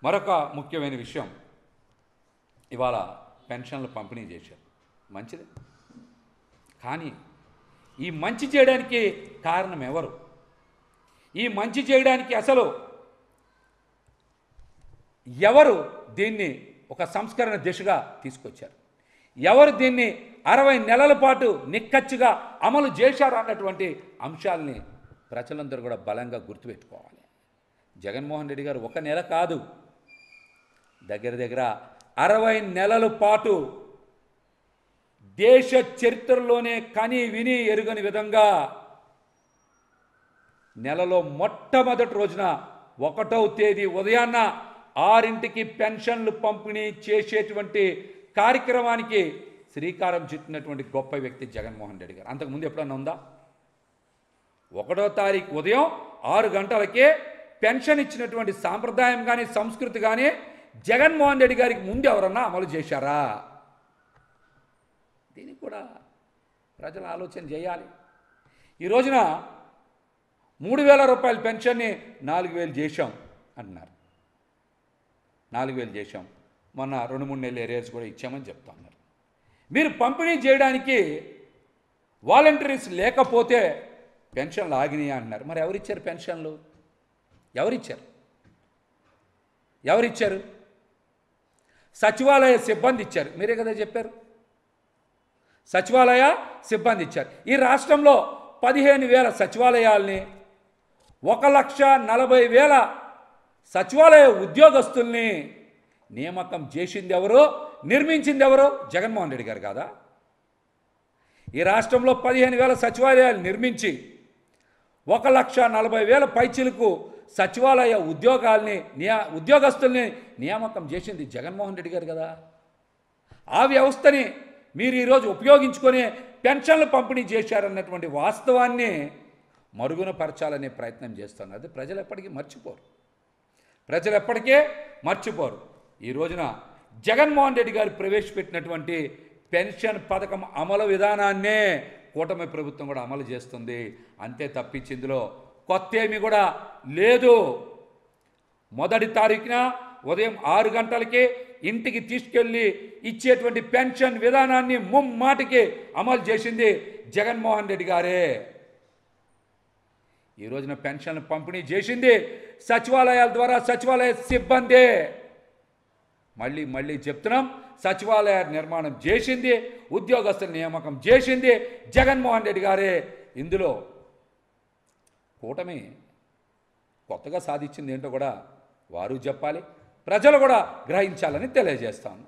మరొక ముఖ్యమైన విషయం, ఇవాళ పెన్షన్లు పంపిణీ చేశారు, మంచిది. కానీ ఈ మంచి చేయడానికి కారణం ఎవరు? ఈ మంచి చేయడానికి అసలు ఎవరు దీన్ని ఒక సంస్కరణ దిశగా తీసుకొచ్చారు? ఎవరు దీన్ని 60 నెలల పాటు నిక్కచ్చిగా అమలు చేశారు అన్నటువంటి అంశాలని ప్రజలందరూ కూడా బలంగా గుర్తుపెట్టుకోవాలి. జగన్మోహన్ రెడ్డి గారు ఒక నెల కాదు, దగ్గర దగ్గర 60 నెలల పాటు దేశ చరిత్రలోనే కని విని ఎరుగని విధంగా నెలలో మొట్టమొదటి రోజున 1వ తేదీ ఉదయాన్న 6ంటికి పెన్షన్లు పంపిణీ చేసేటువంటి కార్యక్రమానికి శ్రీకారం చుట్టినటువంటి గొప్ప వ్యక్తి జగన్మోహన్ రెడ్డి గారు. అంతకుముందు ఎప్పుడన్నా ఉందా? 1వ తారీఖు ఉదయం 6 గంటలకే పెన్షన్ ఇచ్చినటువంటి సాంప్రదాయం కానీ సంస్కృతి కానీ జగన్మోహన్ రెడ్డి గారికి ముందు ఎవరన్నా అమలు చేశారా? దీనికి కూడా ప్రజలు ఆలోచన చేయాలి. ఈ రోజున 3000 రూపాయల పెన్షన్ని 4000 చేశాం అంటున్నారు. 4000 చేశాం, మొన్న 2-3 నెలల ఏరియాస్ కూడా ఇచ్చామని చెప్తా ఉన్నారు. మీరు పంపిణీ చేయడానికి వాలంటీర్స్ లేకపోతే పెన్షన్లు ఆగినాయి అంటున్నారు. మరి ఎవరిచ్చారు పెన్షన్లు? ఎవరిచ్చారు? సచివాలయ సిబ్బంది ఇచ్చారు. మీరే కదా చెప్పారు, సచివాలయ సిబ్బంది ఇచ్చారు. ఈ రాష్ట్రంలో 15,000 సచివాలయాల్ని 1,40,000 సచివాలయ ఉద్యోగస్తుల్ని నియామకం చేసింది ఎవరు? నిర్మించింది ఎవరు? జగన్మోహన్ రెడ్డి గారు కాదా? ఈ రాష్ట్రంలో 15,000 సచివాలయాలు నిర్మించి 1,40,000 పైచిలకు సచివాలయ ఉద్యోగస్తుల్ని నియామకం చేసింది జగన్మోహన్ రెడ్డి గారు కదా. ఆ వ్యవస్థని మీరు ఈరోజు ఉపయోగించుకొని పెన్షన్లు పంపిణీ చేశారన్నటువంటి వాస్తవాన్ని మరుగున పరచాలనే ప్రయత్నం చేస్తున్నారు. అది ప్రజలు ఎప్పటికీ మర్చిపోరు. ఈ రోజున జగన్మోహన్ రెడ్డి గారు ప్రవేశపెట్టినటువంటి పెన్షన్ పథకం అమలు విధానాన్నే కూటమి ప్రభుత్వం కూడా అమలు చేస్తుంది. అంతే తప్పించి ఇందులో కొత్త ఏమీ కూడా లేదు. 1వ తారీఖున ఉదయం 6 గంటలకే ఇంటికి తీసుకెళ్ళి ఇచ్చేటువంటి పెన్షన్ విధానాన్ని ముమ్మాటికి అమలు చేసింది జగన్మోహన్ రెడ్డి గారే. ఈ రోజున పెన్షన్లు పంపిణీ చేసింది సచివాలయాల ద్వారా సచివాలయ సిబ్బందే. మళ్ళీ చెప్తున్నాం, సచివాలయ నిర్మాణం చేసింది, ఉద్యోగస్తుల నియామకం చేసింది జగన్మోహన్ రెడ్డి గారే. ఇందులో కూటమి కొత్తగా సాధించింది ఏంటో కూడా వారు చెప్పాలి, ప్రజలు కూడా గ్రహించాలని తెలియజేస్తాను.